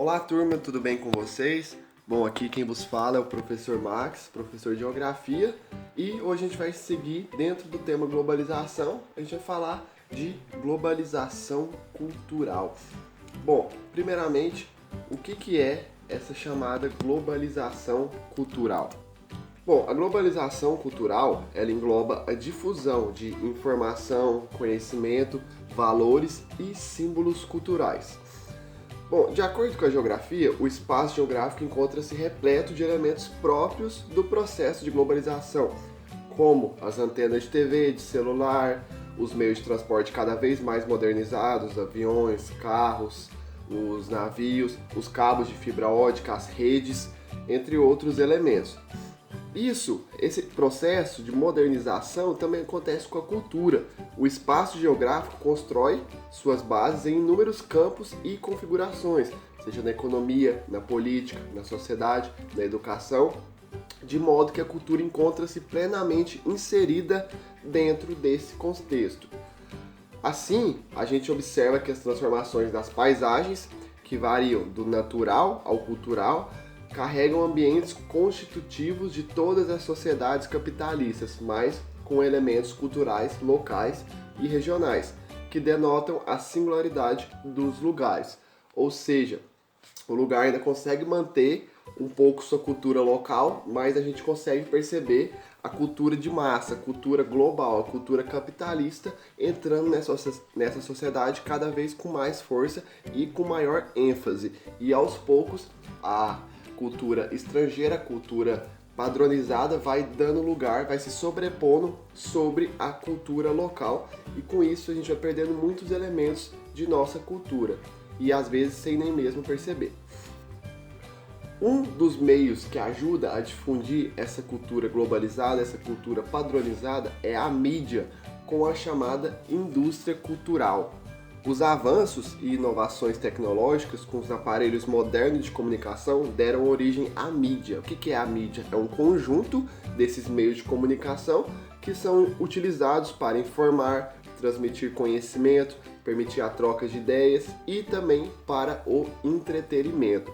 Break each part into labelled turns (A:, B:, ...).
A: Olá turma, tudo bem com vocês? Bom, aqui quem vos fala é o professor Max, professor de Geografia, e hoje a gente vai seguir dentro do tema globalização, a gente vai falar de globalização cultural. Bom, primeiramente, o que é essa chamada globalização cultural? Bom, a globalização cultural, ela engloba a difusão de informação, conhecimento, valores e símbolos culturais. Bom, de acordo com a geografia, o espaço geográfico encontra-se repleto de elementos próprios do processo de globalização, como as antenas de TV, de celular, os meios de transporte cada vez mais modernizados, aviões, carros, os navios, os cabos de fibra ótica, as redes, entre outros elementos. Esse processo de modernização também acontece com a cultura. O espaço geográfico constrói suas bases em inúmeros campos e configurações, seja na economia, na política, na sociedade, na educação, de modo que a cultura encontra-se plenamente inserida dentro desse contexto. Assim, a gente observa que as transformações das paisagens, que variam do natural ao cultural, carregam ambientes constitutivos de todas as sociedades capitalistas, mas com elementos culturais locais e regionais, que denotam a singularidade dos lugares. Ou seja, o lugar ainda consegue manter um pouco sua cultura local, mas a gente consegue perceber a cultura de massa, a cultura global, a cultura capitalista entrando nessa sociedade cada vez com mais força e com maior ênfase. E aos poucos a cultura estrangeira, a cultura padronizada vai dando lugar, vai se sobrepondo sobre a cultura local, e com isso a gente vai perdendo muitos elementos de nossa cultura, e às vezes sem nem mesmo perceber. Um dos meios que ajuda a difundir essa cultura globalizada, essa cultura padronizada, é a mídia, com a chamada indústria cultural. Os avanços e inovações tecnológicas com os aparelhos modernos de comunicação deram origem à mídia. O que é a mídia? É um conjunto desses meios de comunicação que são utilizados para informar, transmitir conhecimento, permitir a troca de ideias e também para o entretenimento.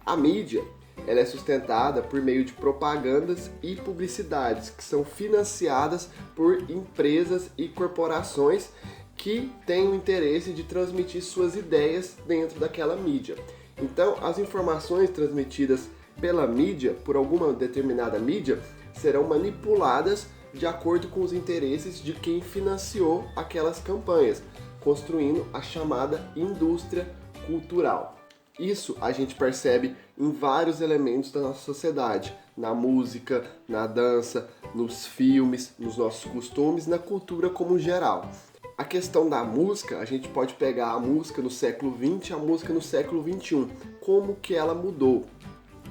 A: A mídia, ela é sustentada por meio de propagandas e publicidades que são financiadas por empresas e corporações que têm o interesse de transmitir suas ideias dentro daquela mídia. Então, as informações transmitidas pela mídia, por alguma determinada mídia, serão manipuladas de acordo com os interesses de quem financiou aquelas campanhas, construindo a chamada indústria cultural. Isso a gente percebe em vários elementos da nossa sociedade, na música, na dança, nos filmes, nos nossos costumes, na cultura como geral. A questão da música, a gente pode pegar a música no século XX e a música no século XXI. Como que ela mudou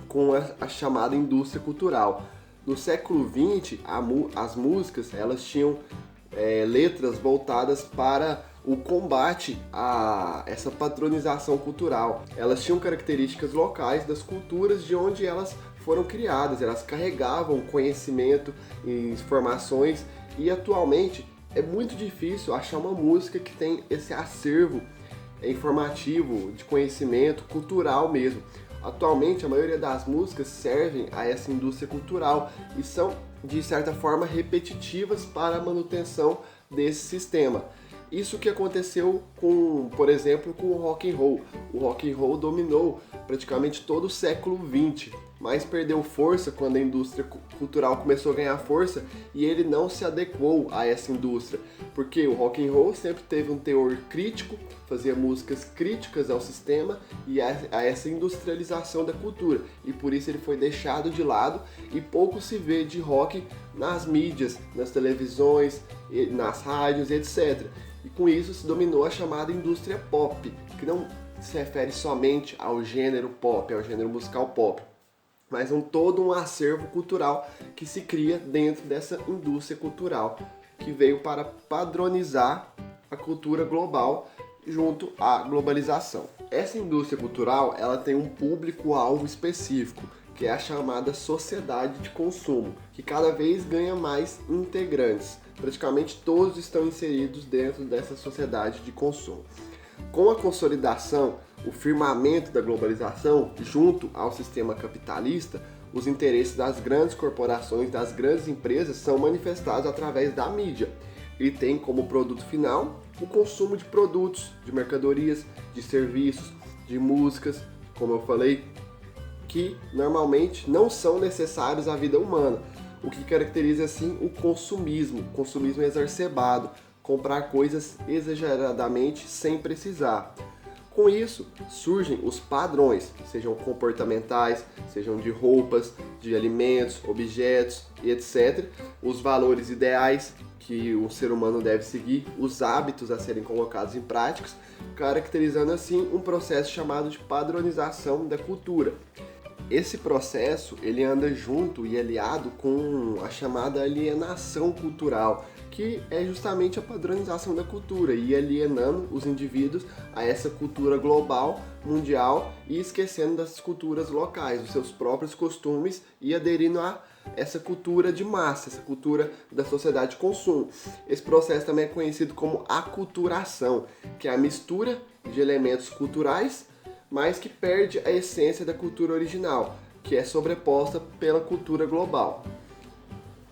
A: com a chamada indústria cultural? No século XX, as músicas elas tinham letras voltadas para o combate a essa patronização cultural. Elas tinham características locais das culturas de onde elas foram criadas. Elas carregavam conhecimento e informações, e atualmente é muito difícil achar uma música que tem esse acervo informativo, de conhecimento cultural mesmo. Atualmente, a maioria das músicas servem a essa indústria cultural e são, de certa forma, repetitivas para a manutenção desse sistema. Isso que aconteceu por exemplo, com o rock and roll. O rock and roll dominou praticamente todo o século XX, mas perdeu força quando a indústria cultural começou a ganhar força e ele não se adequou a essa indústria, porque o rock and roll sempre teve um teor crítico, fazia músicas críticas ao sistema e a essa industrialização da cultura, e por isso ele foi deixado de lado e pouco se vê de rock nas mídias, nas televisões, nas rádios, etc. E com isso se dominou a chamada indústria pop, que não se refere somente ao gênero pop, ao gênero musical pop, mas todo um acervo cultural que se cria dentro dessa indústria cultural, que veio para padronizar a cultura global junto à globalização. Essa indústria cultural, ela tem um público-alvo específico, que é a chamada sociedade de consumo, que cada vez ganha mais integrantes. Praticamente todos estão inseridos dentro dessa sociedade de consumo. Com a consolidação o firmamento da globalização, junto ao sistema capitalista, os interesses das grandes corporações, das grandes empresas, são manifestados através da mídia. Ele tem como produto final o consumo de produtos, de mercadorias, de serviços, de músicas, como eu falei, que normalmente não são necessários à vida humana, o que caracteriza assim o consumismo exacerbado, comprar coisas exageradamente sem precisar. Com isso, surgem os padrões, sejam comportamentais, sejam de roupas, de alimentos, objetos e etc. Os valores ideais que o ser humano deve seguir, os hábitos a serem colocados em práticas, caracterizando assim um processo chamado de padronização da cultura. Esse processo ele anda junto e aliado com a chamada alienação cultural, que é justamente a padronização da cultura e alienando os indivíduos a essa cultura global, mundial e esquecendo das culturas locais, dos seus próprios costumes e aderindo a essa cultura de massa, essa cultura da sociedade de consumo. Esse processo também é conhecido como aculturação, que é a mistura de elementos culturais, mas que perde a essência da cultura original, que é sobreposta pela cultura global.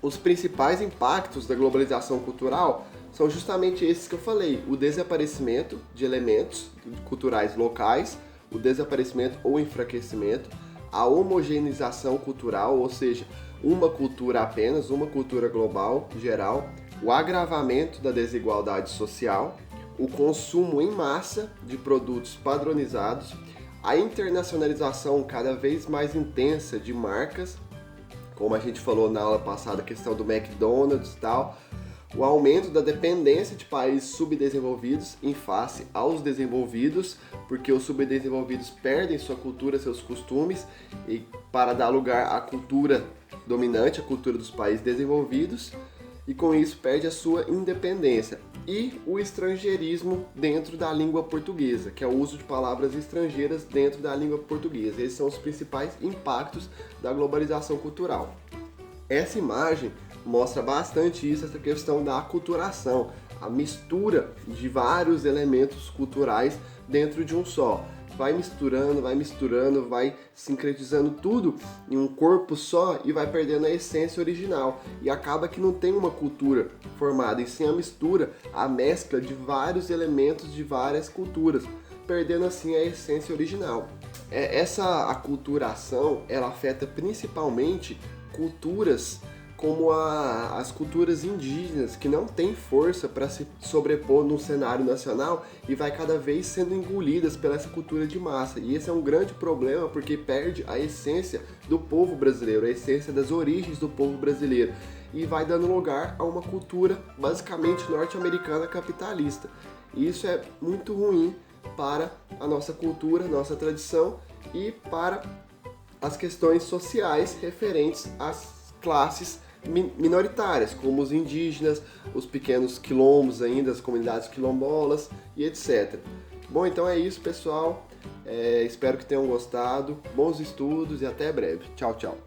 A: Os principais impactos da globalização cultural são justamente esses que eu falei: o desaparecimento de elementos culturais locais, o desaparecimento ou enfraquecimento, a homogeneização cultural, ou seja, uma cultura apenas, uma cultura global, geral, o agravamento da desigualdade social, o consumo em massa de produtos padronizados, a internacionalização cada vez mais intensa de marcas, como a gente falou na aula passada, a questão do McDonald's e tal, o aumento da dependência de países subdesenvolvidos em face aos desenvolvidos, porque os subdesenvolvidos perdem sua cultura, seus costumes, e para dar lugar à cultura dominante, a cultura dos países desenvolvidos, e com isso perde a sua independência. E o estrangeirismo dentro da língua portuguesa, que é o uso de palavras estrangeiras dentro da língua portuguesa. Esses são os principais impactos da globalização cultural. Essa imagem mostra bastante isso, essa questão da aculturação, a mistura de vários elementos culturais dentro de um só. Vai misturando, vai sincretizando tudo em um corpo só e vai perdendo a essência original. E acaba que não tem uma cultura formada, e sim a mistura, a mescla de vários elementos de várias culturas, perdendo assim a essência original. Essa aculturação, ela afeta principalmente culturas como as culturas indígenas, que não têm força para se sobrepor no cenário nacional e vai cada vez sendo engolidas pela essa cultura de massa. E esse é um grande problema, porque perde a essência do povo brasileiro, a essência das origens do povo brasileiro, e vai dando lugar a uma cultura basicamente norte-americana capitalista. E isso é muito ruim para a nossa cultura, nossa tradição e para as questões sociais referentes às classes minoritárias, como os indígenas, os pequenos quilombos ainda, as comunidades quilombolas e etc. Bom, então é isso, pessoal. Espero que tenham gostado. Bons estudos e até breve. Tchau, tchau.